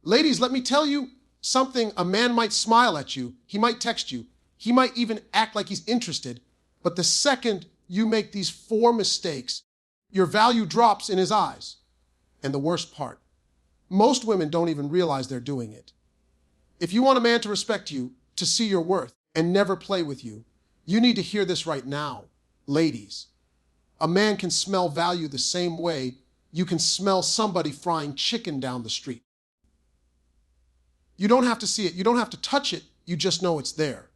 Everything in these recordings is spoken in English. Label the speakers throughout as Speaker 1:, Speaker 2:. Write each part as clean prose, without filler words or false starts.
Speaker 1: Ladies, let me tell you something. A man might smile at you. He might text you. He might even act like he's interested. But the second you make these 4 mistakes, your value drops in his eyes. And the worst part, most women don't even realize they're doing it. If you want a man to respect you, to see your worth, and never play with you, you need to hear this right now. Ladies, a man can smell value the same way you can smell somebody frying chicken down the street. You don't have to see it. You don't have to touch it. You just know it's there.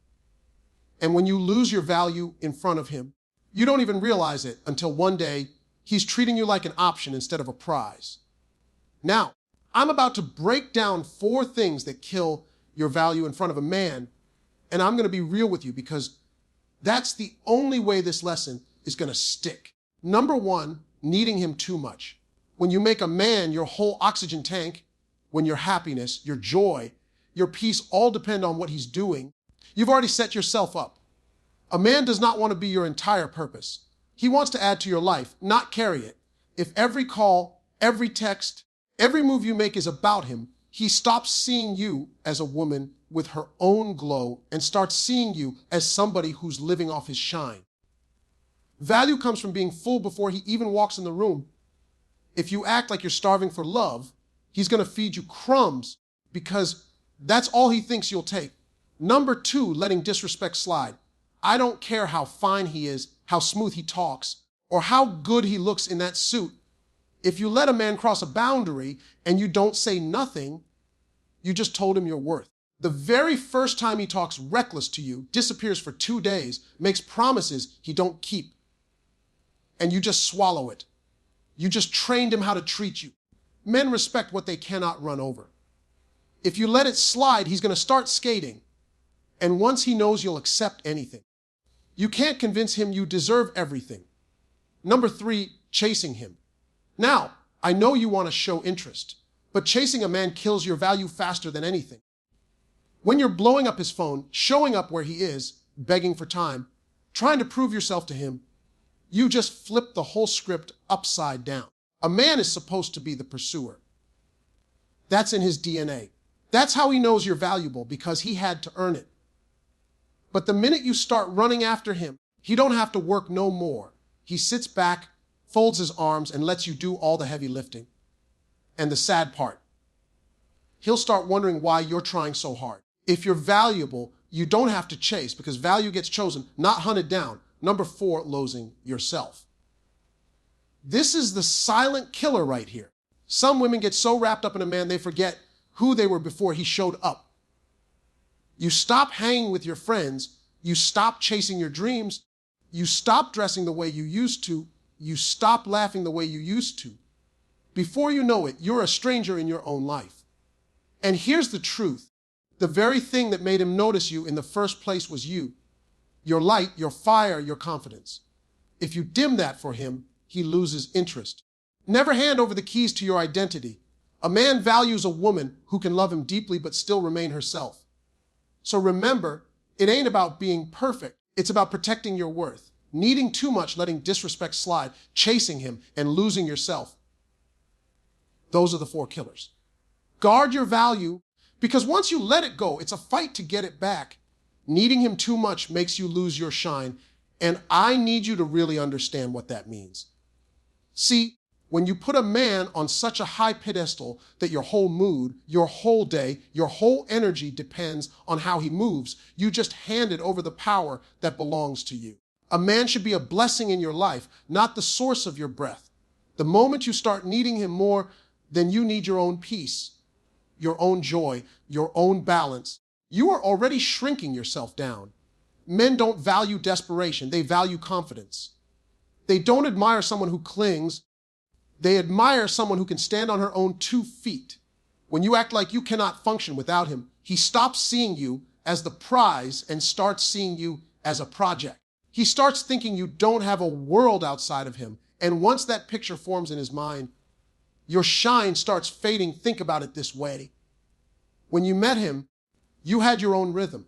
Speaker 1: And when you lose your value in front of him, you don't even realize it until one day he's treating you like an option instead of a prize. Now, I'm about to break down 4 things that kill your value in front of a man, and I'm going to be real with you because that's the only way this lesson is going to stick. Number 1, needing him too much. When you make a man your whole oxygen tank, when your happiness, your joy, your peace all depend on what he's doing, you've already set yourself up. A man does not want to be your entire purpose. He wants to add to your life, not carry it. If every call, every text, every move you make is about him, he stops seeing you as a woman with her own glow and starts seeing you as somebody who's living off his shine. Value comes from being full before he even walks in the room. If you act like you're starving for love, he's going to feed you crumbs because that's all he thinks you'll take. Number 2, letting disrespect slide. I don't care how fine he is, how smooth he talks, or how good he looks in that suit. If you let a man cross a boundary and you don't say nothing, you just told him your worth. The very first time he talks reckless to you, disappears for 2 days, makes promises he don't keep, and you just swallow it. You just trained him how to treat you. Men respect what they cannot run over. If you let it slide, he's going to start skating. And once he knows you'll accept anything, you can't convince him you deserve everything. Number 3, chasing him. Now, I know you want to show interest, but chasing a man kills your value faster than anything. When you're blowing up his phone, showing up where he is, begging for time, trying to prove yourself to him, you just flip the whole script upside down. A man is supposed to be the pursuer. That's in his DNA. That's how he knows you're valuable, because he had to earn it. But the minute you start running after him, he don't have to work no more. He sits back, folds his arms, and lets you do all the heavy lifting. And the sad part, he'll start wondering why you're trying so hard. If you're valuable, you don't have to chase, because value gets chosen, not hunted down. Number 4, losing yourself. This is the silent killer right here. Some women get so wrapped up in a man they forget who they were before he showed up. You stop hanging with your friends, you stop chasing your dreams, you stop dressing the way you used to, you stop laughing the way you used to. Before you know it, you're a stranger in your own life. And here's the truth. The very thing that made him notice you in the first place was you. Your light, your fire, your confidence. If you dim that for him, he loses interest. Never hand over the keys to your identity. A man values a woman who can love him deeply but still remain herself. So remember, it ain't about being perfect. It's about protecting your worth. Needing too much, letting disrespect slide, chasing him, and losing yourself. Those are the 4 killers. Guard your value, because once you let it go, it's a fight to get it back. Needing him too much makes you lose your shine, and I need you to really understand what that means. See, when you put a man on such a high pedestal that your whole mood, your whole day, your whole energy depends on how he moves, you just handed over the power that belongs to you. A man should be a blessing in your life, not the source of your breath. The moment you start needing him more than you need your own peace, your own joy, your own balance, you are already shrinking yourself down. Men don't value desperation, they value confidence. They don't admire someone who clings, they admire someone who can stand on her own 2 feet. When you act like you cannot function without him, he stops seeing you as the prize and starts seeing you as a project. He starts thinking you don't have a world outside of him, and once that picture forms in his mind, your shine starts fading. Think about it this way. When you met him, you had your own rhythm.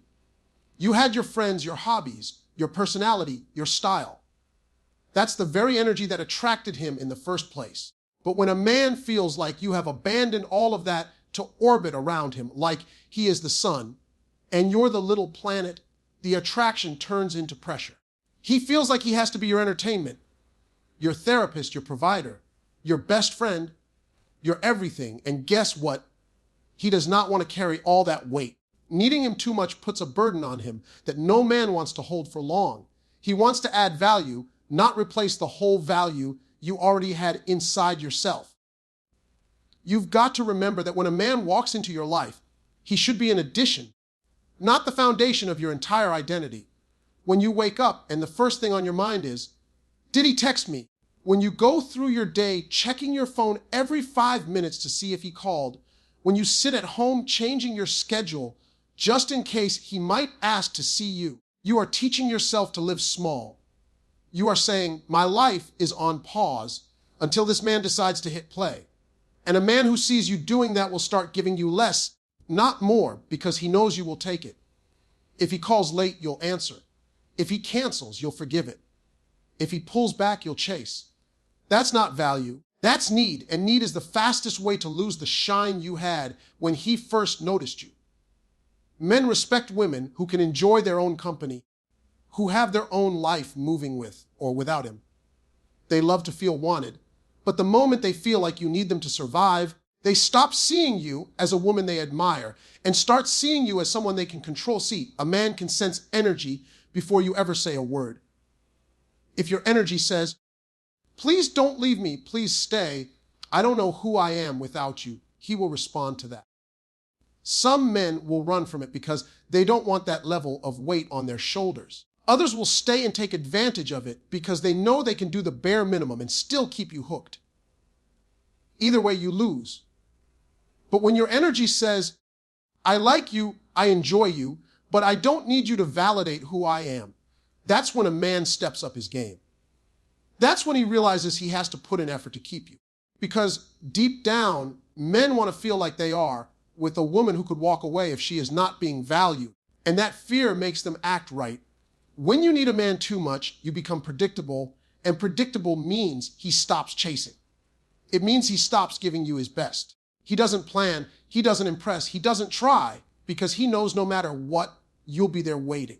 Speaker 1: You had your friends, your hobbies, your personality, your style. That's the very energy that attracted him in the first place. But when a man feels like you have abandoned all of that to orbit around him like he is the sun, and you're the little planet, the attraction turns into pressure. He feels like he has to be your entertainment, your therapist, your provider, your best friend, your everything. And guess what? He does not want to carry all that weight. Needing him too much puts a burden on him that no man wants to hold for long. He wants to add value, not replace the whole value you already had inside yourself. You've got to remember that when a man walks into your life, he should be an addition, not the foundation of your entire identity. When you wake up and the first thing on your mind is, did he text me? When you go through your day checking your phone every 5 minutes to see if he called, when you sit at home changing your schedule just in case he might ask to see you, you are teaching yourself to live small. You are saying, my life is on pause until this man decides to hit play. And a man who sees you doing that will start giving you less, not more, because he knows you will take it. If he calls late, you'll answer. If he cancels, you'll forgive it. If he pulls back, you'll chase. That's not value. That's need, and need is the fastest way to lose the shine you had when he first noticed you. Men respect women who can enjoy their own company, who have their own life moving with or without him. They love to feel wanted, but the moment they feel like you need them to survive, they stop seeing you as a woman they admire and start seeing you as someone they can control. See, a man can sense energy before you ever say a word. If your energy says, please don't leave me, please stay, I don't know who I am without you, he will respond to that. Some men will run from it because they don't want that level of weight on their shoulders. Others will stay and take advantage of it because they know they can do the bare minimum and still keep you hooked. Either way, you lose. But when your energy says, I like you, I enjoy you, but I don't need you to validate who I am, that's when a man steps up his game. That's when he realizes he has to put in effort to keep you. Because deep down, men want to feel like they are with a woman who could walk away if she is not being valued. And that fear makes them act right. When you need a man too much, you become predictable, and predictable means he stops chasing. It means he stops giving you his best. He doesn't plan, he doesn't impress, he doesn't try, because he knows no matter what, you'll be there waiting.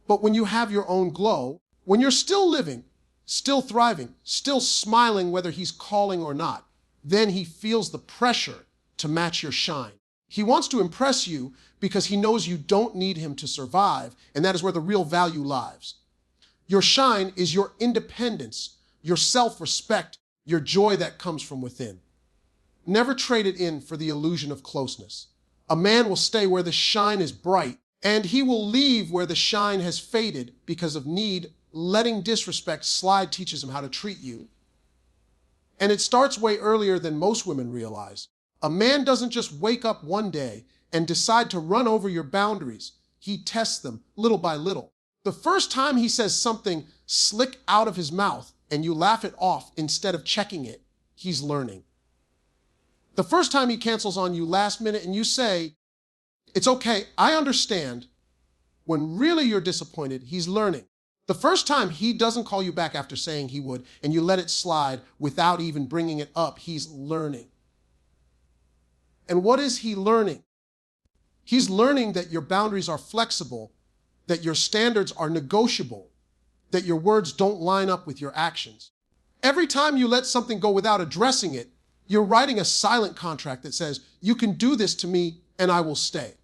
Speaker 1: But when you have your own glow, when you're still living, still thriving, still smiling whether he's calling or not, then he feels the pressure to match your shine. He wants to impress you because he knows you don't need him to survive, and that is where the real value lies. Your shine is your independence, your self-respect, your joy that comes from within. Never trade it in for the illusion of closeness. A man will stay where the shine is bright, and he will leave where the shine has faded because of need. Letting disrespect slide teaches him how to treat you. And it starts way earlier than most women realize. A man doesn't just wake up one day and decide to run over your boundaries. He tests them little by little. The first time he says something slick out of his mouth and you laugh it off instead of checking it, he's learning. The first time he cancels on you last minute and you say, it's okay, I understand, when really you're disappointed, he's learning. The first time he doesn't call you back after saying he would and you let it slide without even bringing it up, he's learning. And what is he learning? He's learning that your boundaries are flexible, that your standards are negotiable, that your words don't line up with your actions. Every time you let something go without addressing it, you're writing a silent contract that says, you can do this to me and I will stay.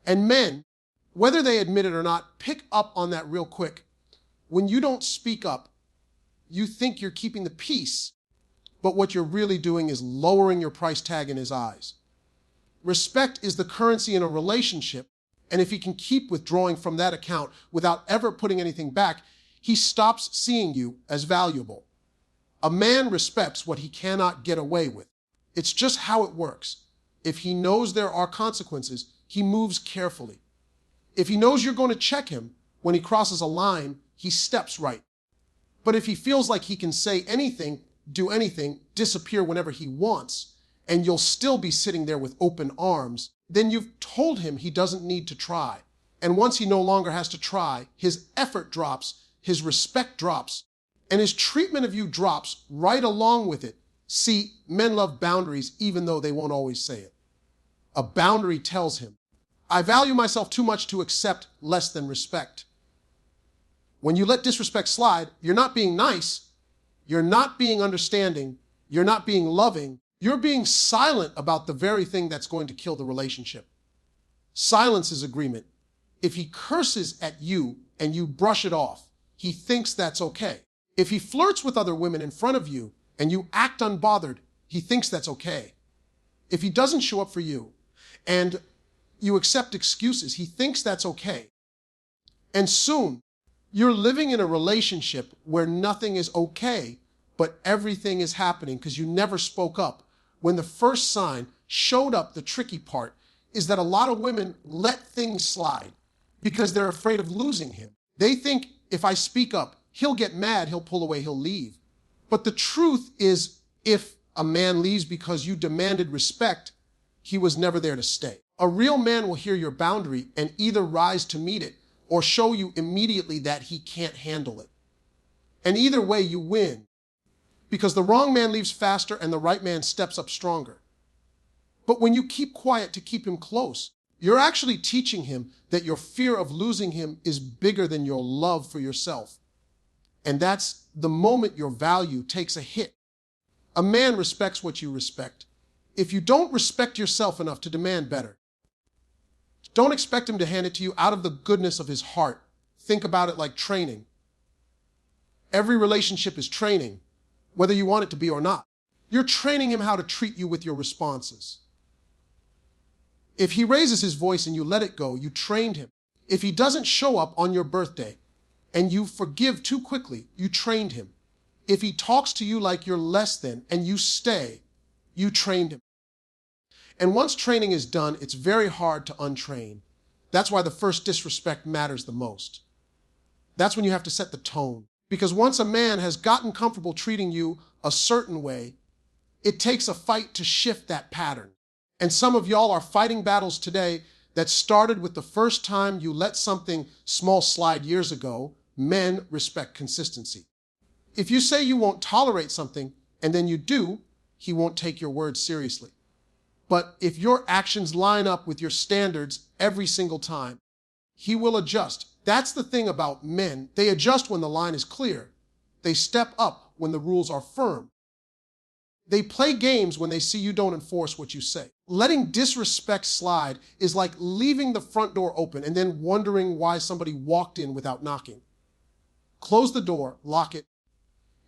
Speaker 1: And men, whether they admit it or not, pick up on that real quick. When you don't speak up, you think you're keeping the peace, but what you're really doing is lowering your price tag in his eyes. Respect is the currency in a relationship, and if he can keep withdrawing from that account without ever putting anything back, he stops seeing you as valuable. A man respects what he cannot get away with. It's just how it works. If he knows there are consequences, he moves carefully. If he knows you're going to check him when he crosses a line, he steps right. But if he feels like he can say anything, do anything, disappear whenever he wants, and you'll still be sitting there with open arms, then you've told him he doesn't need to try. And once he no longer has to try, his effort drops, his respect drops, and his treatment of you drops right along with it, See, men love boundaries even though they won't always say it. A boundary tells him, I value myself too much to accept less than respect. When you let disrespect slide, you're not being nice, you're not being understanding, you're not being loving, you're being silent about the very thing that's going to kill the relationship. Silence is agreement. If he curses at you and you brush it off, he thinks that's okay. If he flirts with other women in front of you and you act unbothered, he thinks that's okay. If he doesn't show up for you and you accept excuses, he thinks that's okay. And soon, you're living in a relationship where nothing is okay, but everything is happening because you never spoke up. When the first sign showed up, the tricky part is that a lot of women let things slide because they're afraid of losing him. They think if I speak up, he'll get mad, he'll pull away, he'll leave. But the truth is, if a man leaves because you demanded respect, he was never there to stay. A real man will hear your boundary and either rise to meet it or show you immediately that he can't handle it. And either way, you win, because the wrong man leaves faster and the right man steps up stronger. But when you keep quiet to keep him close, you're actually teaching him that your fear of losing him is bigger than your love for yourself. And that's the moment your value takes a hit. A man respects what you respect. If you don't respect yourself enough to demand better, don't expect him to hand it to you out of the goodness of his heart. Think about it like training. Every relationship is training, whether you want it to be or not. You're training him how to treat you with your responses. If he raises his voice and you let it go, you trained him. If he doesn't show up on your birthday and you forgive too quickly, you trained him. If he talks to you like you're less than and you stay, you trained him. And once training is done, it's very hard to untrain. That's why the first disrespect matters the most. That's when you have to set the tone. Because once a man has gotten comfortable treating you a certain way, it takes a fight to shift that pattern. And some of y'all are fighting battles today that started with the first time you let something small slide years ago. Men respect consistency. If you say you won't tolerate something and then you do, he won't take your words seriously. But if your actions line up with your standards every single time, he will adjust. That's the thing about men. They adjust when the line is clear. They step up when the rules are firm. They play games when they see you don't enforce what you say. Letting disrespect slide is like leaving the front door open and then wondering why somebody walked in without knocking. Close the door, lock it,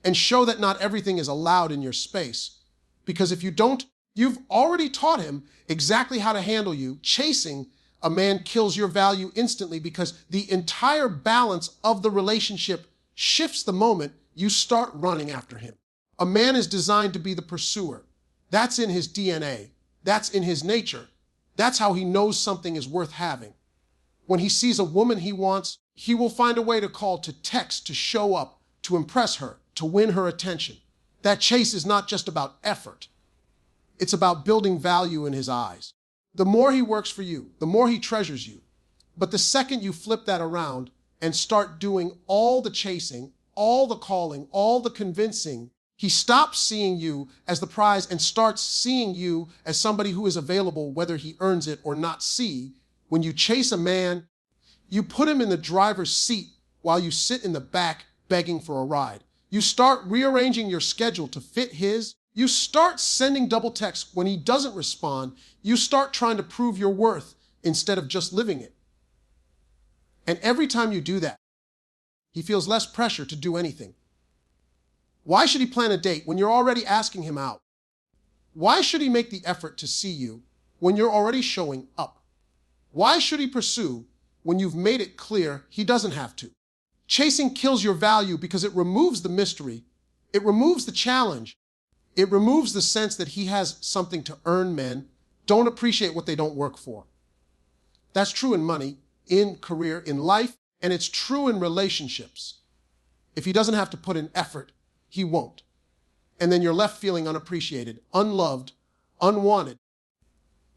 Speaker 1: and show that not everything is allowed in your space. Because if you don't, you've already taught him exactly how to handle you. Chasing a man kills your value instantly because the entire balance of the relationship shifts the moment you start running after him. A man is designed to be the pursuer. That's in his DNA. That's in his nature. That's how he knows something is worth having. When he sees a woman he wants, he will find a way to call, to text, to show up, to impress her, to win her attention. That chase is not just about effort. It's about building value in his eyes. The more he works for you, the more he treasures you. But the second you flip that around and start doing all the chasing, all the calling, all the convincing, he stops seeing you as the prize and starts seeing you as somebody who is available whether he earns it or not. See, when you chase a man, you put him in the driver's seat while you sit in the back begging for a ride. You start rearranging your schedule to fit his. You start sending double texts when he doesn't respond. You start trying to prove your worth instead of just living it. And every time you do that, he feels less pressure to do anything. Why should he plan a date when you're already asking him out? Why should he make the effort to see you when you're already showing up? Why should he pursue when you've made it clear he doesn't have to? Chasing kills your value because it removes the mystery. It removes the challenge. It removes the sense that he has something to earn. Men don't appreciate what they don't work for. That's true in money, in career, in life, and it's true in relationships. If he doesn't have to put in effort, he won't. And then you're left feeling unappreciated, unloved, unwanted.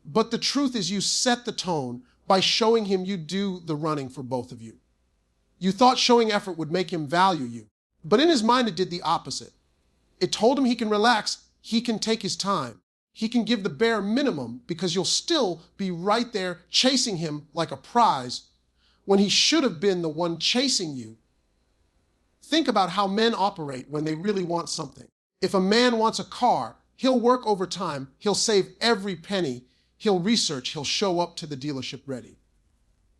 Speaker 1: But the truth is you set the tone by showing him you do the running for both of you. You thought showing effort would make him value you, but in his mind it did the opposite. It told him he can relax He can take his time. He can give the bare minimum because you'll still be right there chasing him like a prize when he should have been the one chasing you. Think about how men operate when they really want something. If a man wants a car, he'll work overtime, he'll save every penny, he'll research, he'll show up to the dealership ready.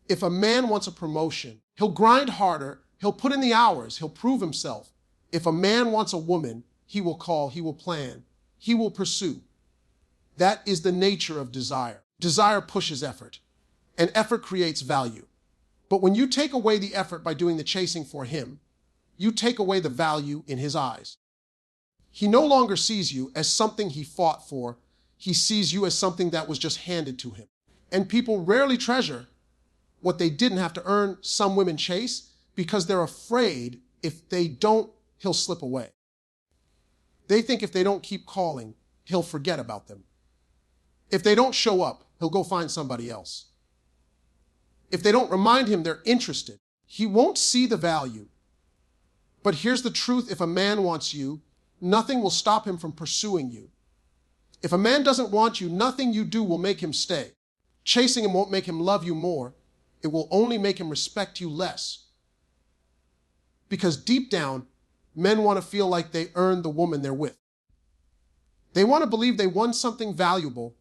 Speaker 1: If a man wants a promotion, he'll grind harder, he'll put in the hours, he'll prove himself. If a man wants a woman, he will call, he will plan, he will pursue. That is the nature of desire. Desire pushes effort, and effort creates value. But when you take away the effort by doing the chasing for him, you take away the value in his eyes. He no longer sees you as something he fought for. He sees you as something that was just handed to him. And people rarely treasure what they didn't have to earn. Some women chase because they're afraid if they don't, he'll slip away. They think if they don't keep calling, he'll forget about them. If they don't show up, he'll go find somebody else. If they don't remind him they're interested, he won't see the value. But here's the truth: if a man wants you, nothing will stop him from pursuing you. If a man doesn't want you, nothing you do will make him stay. Chasing him won't make him love you more. It will only make him respect you less. Because deep down, men want to feel like they earned the woman they're with. They want to believe they won something valuable,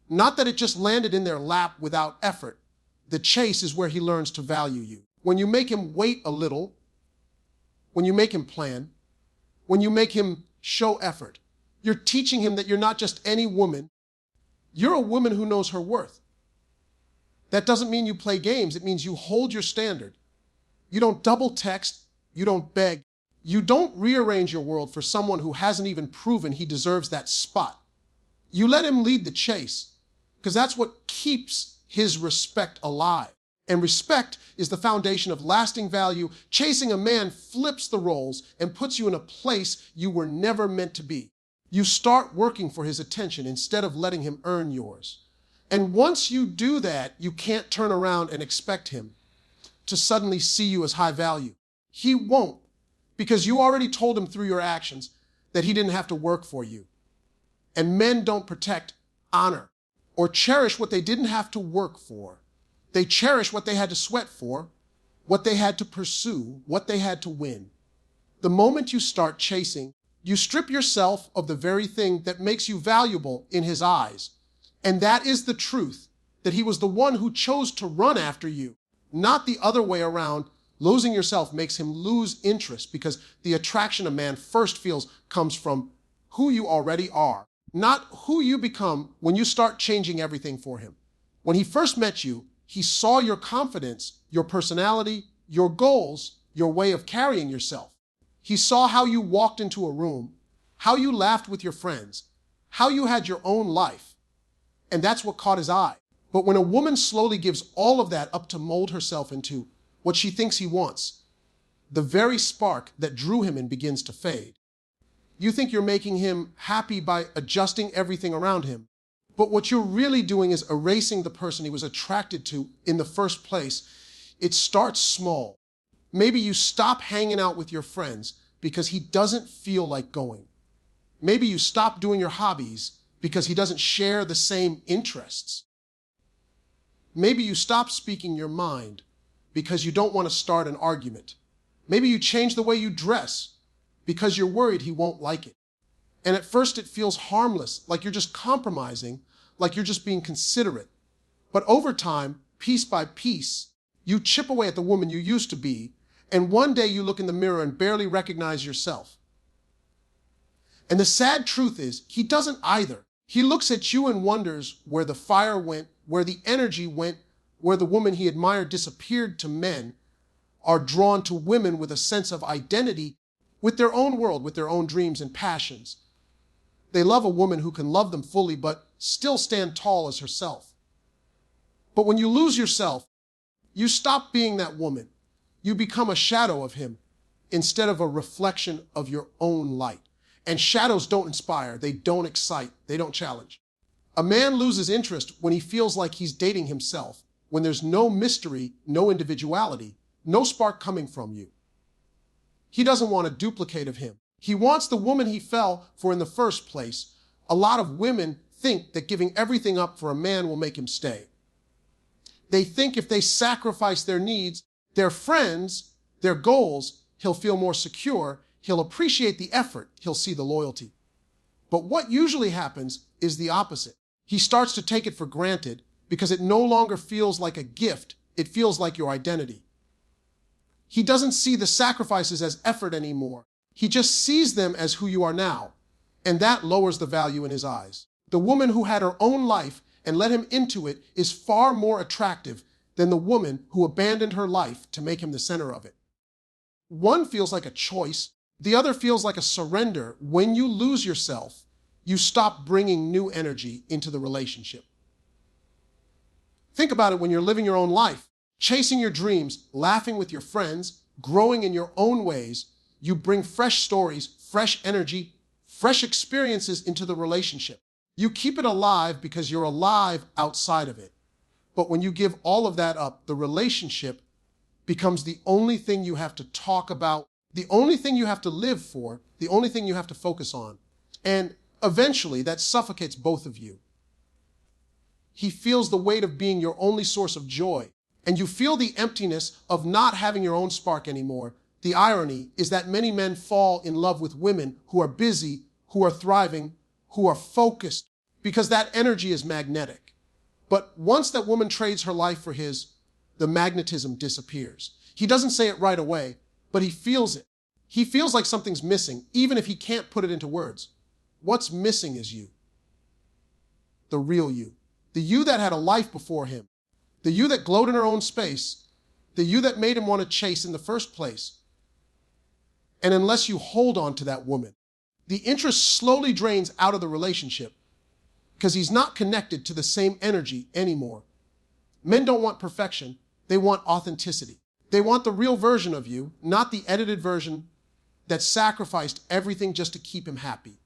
Speaker 1: not that it just landed in their lap without effort. The chase is where he learns to value you. When you make him wait a little, when you make him plan, when you make him show effort, you're teaching him that you're not just any woman. You're a woman who knows her worth. That doesn't mean you play games. It means you hold your standard. You don't double text. You don't beg. You don't rearrange your world for someone who hasn't even proven he deserves that spot. You let him lead the chase, because that's what keeps his respect alive. And respect is the foundation of lasting value. Chasing a man flips the roles and puts you in a place you were never meant to be. You start working for his attention instead of letting him earn yours. And once you do that, you can't turn around and expect him to suddenly see you as high value. He won't, because you already told him through your actions that he didn't have to work for you. And men don't protect honor or cherish what they didn't have to work for. They cherish what they had to sweat for, what they had to pursue, what they had to win. The moment you start chasing, you strip yourself of the very thing that makes you valuable in his eyes. And that is the truth, that he was the one who chose to run after you, not the other way around. Losing yourself makes him lose interest, because the attraction a man first feels comes from who you already are, not who you become when you start changing everything for him. When he first met you, he saw your confidence, your personality, your goals, your way of carrying yourself. He saw how you walked into a room, how you laughed with your friends, how you had your own life. And that's what caught his eye. But when a woman slowly gives all of that up to mold herself into what she thinks he wants, the very spark that drew him in begins to fade. You think you're making him happy by adjusting everything around him. But what you're really doing is erasing the person he was attracted to in the first place. It starts small. Maybe you stop hanging out with your friends because he doesn't feel like going. Maybe you stop doing your hobbies because he doesn't share the same interests. Maybe you stop speaking your mind because you don't want to start an argument. Maybe you change the way you dress because you're worried he won't like it. And at first it feels harmless, like you're just compromising, like you're just being considerate. But over time, piece by piece, you chip away at the woman you used to be, and one day you look in the mirror and barely recognize yourself. And the sad truth is, he doesn't either. He looks at you and wonders where the fire went, where the energy went, where the woman he admired disappeared. To men are drawn to women with a sense of identity, with their own world, with their own dreams and passions. They love a woman who can love them fully, but still stand tall as herself. But when you lose yourself, you stop being that woman. You become a shadow of him instead of a reflection of your own light. And shadows don't inspire, they don't excite, they don't challenge. A man loses interest when he feels like he's dating himself, when there's no mystery, no individuality, no spark coming from you. He doesn't want a duplicate of him. He wants the woman he fell for in the first place. A lot of women think that giving everything up for a man will make him stay. They think if they sacrifice their needs, their friends, their goals, he'll feel more secure, he'll appreciate the effort, he'll see the loyalty. But what usually happens is the opposite. He starts to take it for granted because it no longer feels like a gift, it feels like your identity. He doesn't see the sacrifices as effort anymore. He just sees them as who you are now, and that lowers the value in his eyes. The woman who had her own life and let him into it is far more attractive than the woman who abandoned her life to make him the center of it. One feels like a choice, the other feels like a surrender. When you lose yourself, you stop bringing new energy into the relationship. Think about it when you're living your own life, chasing your dreams, laughing with your friends, growing in your own ways. You bring fresh stories, fresh energy, fresh experiences into the relationship. You keep it alive because you're alive outside of it. But when you give all of that up, the relationship becomes the only thing you have to talk about, the only thing you have to live for, the only thing you have to focus on. And eventually that suffocates both of you. He feels the weight of being your only source of joy, and you feel the emptiness of not having your own spark anymore. The irony is that many men fall in love with women who are busy, who are thriving, who are focused, because that energy is magnetic. But once that woman trades her life for his, the magnetism disappears. He doesn't say it right away, but he feels it. He feels like something's missing, even if he can't put it into words. What's missing is you. The real you. The you that had a life before him. The you that glowed in her own space. The you that made him want to chase in the first place. And unless you hold on to that woman, the interest slowly drains out of the relationship because he's not connected to the same energy anymore. Men don't want perfection. They want authenticity. They want the real version of you, not the edited version that sacrificed everything just to keep him happy.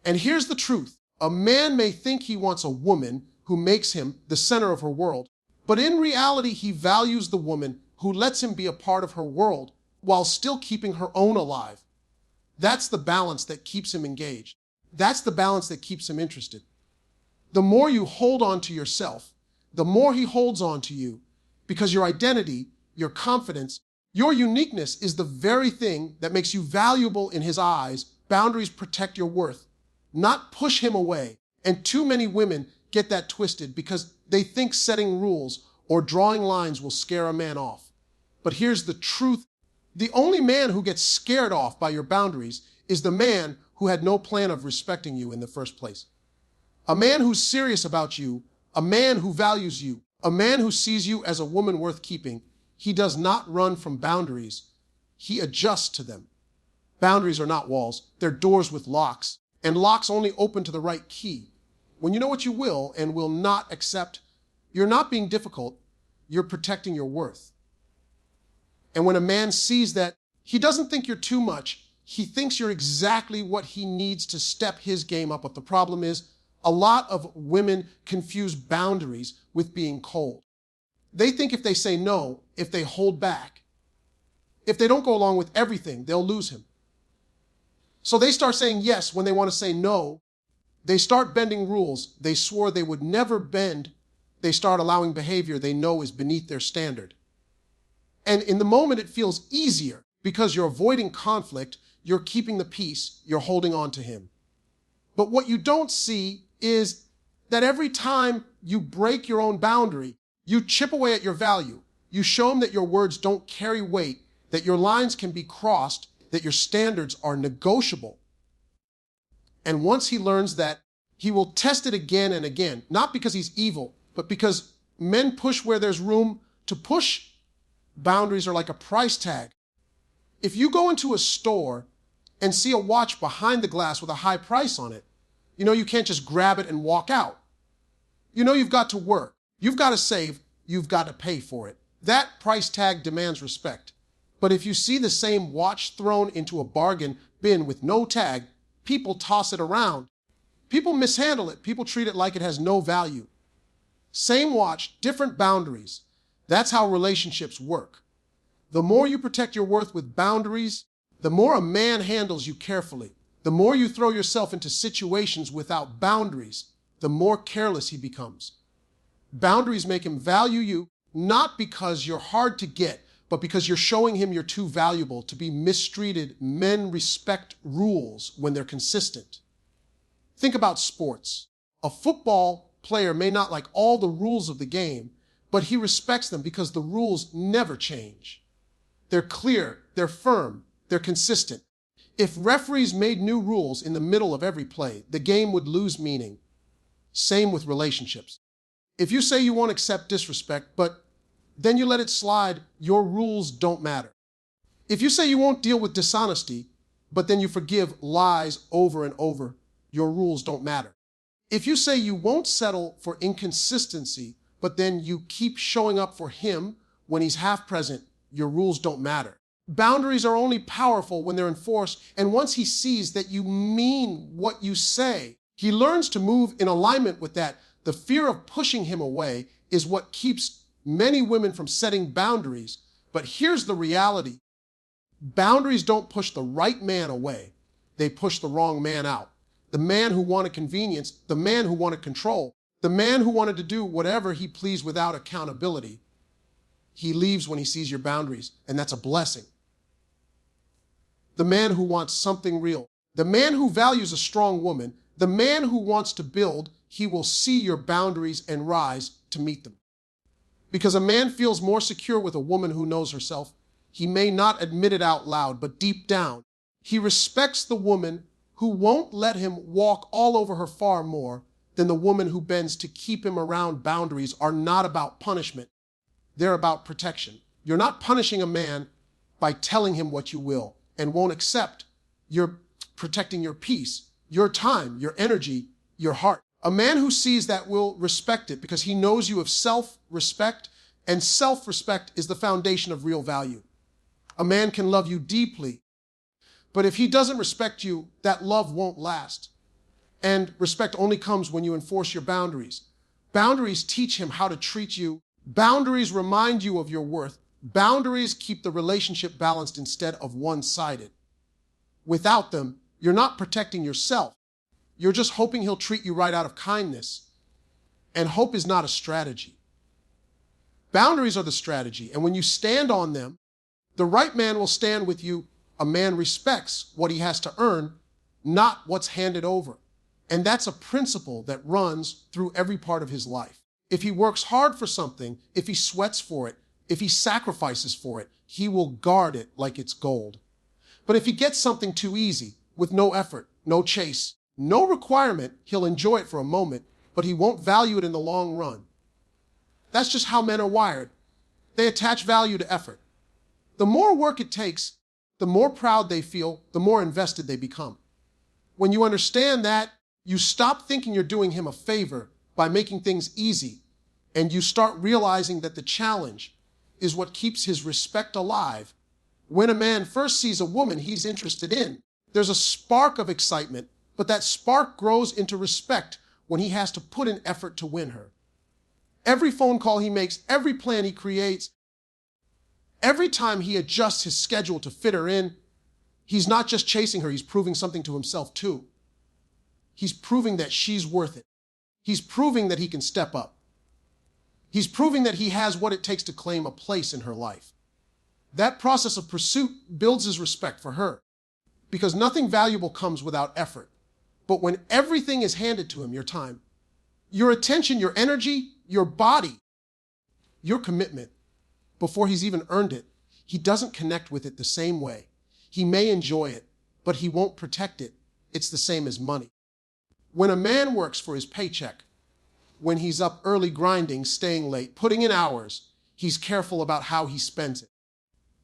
Speaker 1: And here's the truth. A man may think he wants a woman who makes him the center of her world, but in reality, he values the woman who lets him be a part of her world while still keeping her own alive. That's the balance that keeps him engaged. That's the balance that keeps him interested. The more you hold on to yourself, the more he holds on to you, because your identity, your confidence, your uniqueness is the very thing that makes you valuable in his eyes. Boundaries protect your worth, not push him away. And too many women get that twisted because they think setting rules or drawing lines will scare a man off. But here's the truth. The only man who gets scared off by your boundaries is the man who had no plan of respecting you in the first place. A man who's serious about you, a man who values you, a man who sees you as a woman worth keeping, he does not run from boundaries. He adjusts to them. Boundaries are not walls. They're doors with locks, and locks only open to the right key. When you know what you will and will not accept, you're not being difficult, you're protecting your worth. And when a man sees that, he doesn't think you're too much. He thinks you're exactly what he needs to step his game up. But the problem is, a lot of women confuse boundaries with being cold. They think if they say no, if they hold back, if they don't go along with everything, they'll lose him. So they start saying yes when they want to say no. They start bending rules they swore they would never bend. They start allowing behavior they know is beneath their standard. And in the moment, it feels easier because you're avoiding conflict, you're keeping the peace, you're holding on to him. But what you don't see is that every time you break your own boundary, you chip away at your value. You show him that your words don't carry weight, that your lines can be crossed, that your standards are negotiable. And once he learns that, he will test it again and again, not because he's evil, but because men push where there's room to push. Boundaries are like a price tag. If you go into a store and see a watch behind the glass with a high price on it, you know you can't just grab it and walk out. You know you've got to work. You've got to save. You've got to pay for it. That price tag demands respect. But if you see the same watch thrown into a bargain bin with no tag, people toss it around. People mishandle it. People treat it like it has no value. Same watch, different boundaries. That's how relationships work. The more you protect your worth with boundaries, The more a man handles you carefully, the more you throw yourself into situations without boundaries, the more careless he becomes. Boundaries make him value you, not because you're hard to get, but because you're showing him you're too valuable to be mistreated. Men respect rules when they're consistent. Think about sports. A football player may not like all the rules of the game, but he respects them because the rules never change. They're clear, they're firm, they're consistent. If referees made new rules in the middle of every play, the game would lose meaning. Same with relationships. If you say you won't accept disrespect, but then you let it slide, your rules don't matter. If you say you won't deal with dishonesty, but then you forgive lies over and over, your rules don't matter. If you say you won't settle for inconsistency, but then you keep showing up for him when he's half present, your rules don't matter. Boundaries are only powerful when they're enforced, and once he sees that you mean what you say, he learns to move in alignment with that. The fear of pushing him away is what keeps many women from setting boundaries. But here's the reality. Boundaries don't push the right man away. They push the wrong man out. The man who wanted convenience, the man who wanted control, the man who wanted to do whatever he pleased without accountability. He leaves when he sees your boundaries, and that's a blessing. The man who wants something real, the man who values a strong woman, the man who wants to build, he will see your boundaries and rise to meet them. Because a man feels more secure with a woman who knows herself. He may not admit it out loud, but deep down, he respects the woman who won't let him walk all over her far more than the woman who bends to keep him around. Boundaries are not about punishment. They're about protection. You're not punishing a man by telling him what you will and won't accept. You're protecting your peace, your time, your energy, your heart. A man who sees that will respect it because he knows you have self-respect, and self-respect is the foundation of real value. A man can love you deeply, but if he doesn't respect you, that love won't last. And respect only comes when you enforce your boundaries. Boundaries teach him how to treat you. Boundaries remind you of your worth. Boundaries keep the relationship balanced instead of one-sided. Without them, you're not protecting yourself. You're just hoping he'll treat you right out of kindness. And hope is not a strategy. Boundaries are the strategy, and when you stand on them, the right man will stand with you. A man respects what he has to earn, not what's handed over. And that's a principle that runs through every part of his life. If he works hard for something, if he sweats for it, if he sacrifices for it, he will guard it like it's gold. But if he gets something too easy, with no effort, no chase, no requirement, he'll enjoy it for a moment, but he won't value it in the long run. That's just how men are wired. They attach value to effort. The more work it takes, the more proud they feel, the more invested they become. When you understand that, you stop thinking you're doing him a favor by making things easy, and you start realizing that the challenge is what keeps his respect alive. When a man first sees a woman he's interested in, there's a spark of excitement, but that spark grows into respect when he has to put in effort to win her. Every phone call he makes, every plan he creates, every time he adjusts his schedule to fit her in, he's not just chasing her, he's proving something to himself too. He's proving that she's worth it. He's proving that he can step up. He's proving that he has what it takes to claim a place in her life. That process of pursuit builds his respect for her, because nothing valuable comes without effort. But when everything is handed to him, your time, your attention, your energy, your body, your commitment, before he's even earned it, he doesn't connect with it the same way. He may enjoy it, but he won't protect it. It's the same as money. When a man works for his paycheck, when he's up early grinding, staying late, putting in hours, he's careful about how he spends it.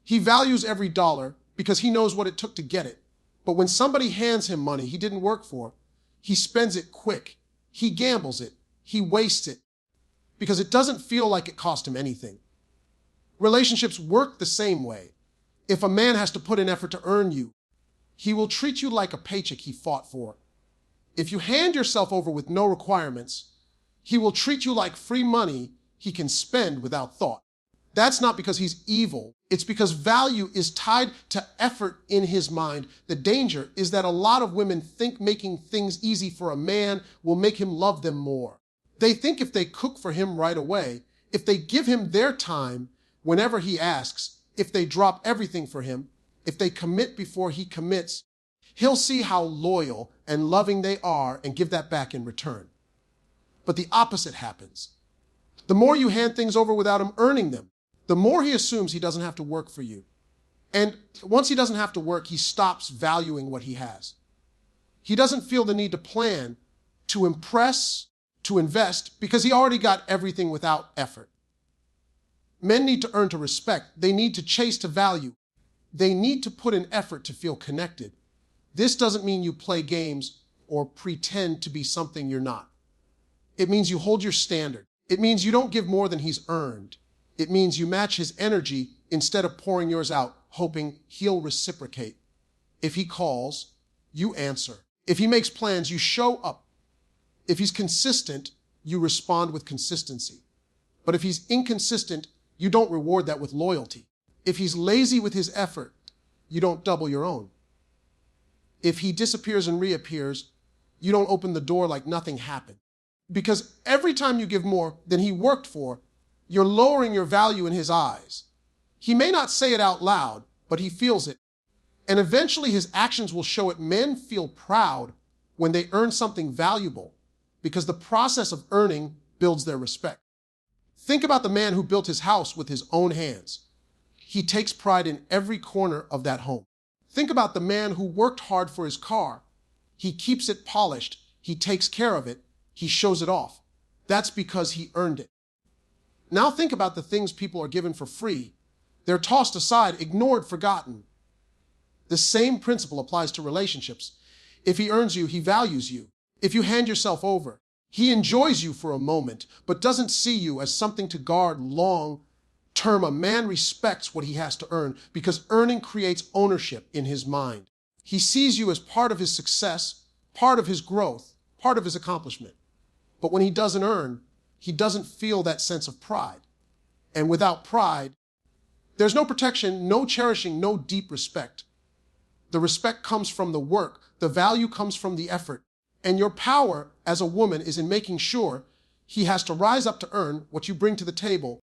Speaker 1: He values every dollar because he knows what it took to get it. But when somebody hands him money he didn't work for, he spends it quick. He gambles it. He wastes it because it doesn't feel like it cost him anything. Relationships work the same way. If a man has to put in effort to earn you, he will treat you like a paycheck he fought for. If you hand yourself over with no requirements, he will treat you like free money he can spend without thought. That's not because he's evil. It's because value is tied to effort in his mind. The danger is that a lot of women think making things easy for a man will make him love them more. They think if they cook for him right away, if they give him their time whenever he asks, if they drop everything for him, if they commit before he commits, he'll see how loyal and loving they are and give that back in return. But the opposite happens. The more you hand things over without him earning them, the more he assumes he doesn't have to work for you. And once he doesn't have to work, he stops valuing what he has. He doesn't feel the need to plan, to impress, to invest, because he already got everything without effort. Men need to earn to respect. They need to chase to value. They need to put in effort to feel connected. This doesn't mean you play games or pretend to be something you're not. It means you hold your standard. It means you don't give more than he's earned. It means you match his energy instead of pouring yours out, hoping he'll reciprocate. If he calls, you answer. If he makes plans, you show up. If he's consistent, you respond with consistency. But if he's inconsistent, you don't reward that with loyalty. If he's lazy with his effort, you don't double your own. If he disappears and reappears, you don't open the door like nothing happened. Because every time you give more than he worked for, you're lowering your value in his eyes. He may not say it out loud, but he feels it. And eventually his actions will show it. Men feel proud when they earn something valuable because the process of earning builds their respect. Think about the man who built his house with his own hands. He takes pride in every corner of that home. Think about the man who worked hard for his car. He keeps it polished. He takes care of it. He shows it off. That's because he earned it. Now think about the things people are given for free. They're tossed aside, ignored, forgotten. The same principle applies to relationships. If he earns you, he values you. If you hand yourself over, he enjoys you for a moment, but doesn't see you as something to guard long term. A man respects what he has to earn because earning creates ownership in his mind. He sees you as part of his success, part of his growth, part of his accomplishment. But when he doesn't earn, he doesn't feel that sense of pride. And without pride, there's no protection, no cherishing, no deep respect. The respect comes from the work. The value comes from the effort. And your power as a woman is in making sure he has to rise up to earn what you bring to the table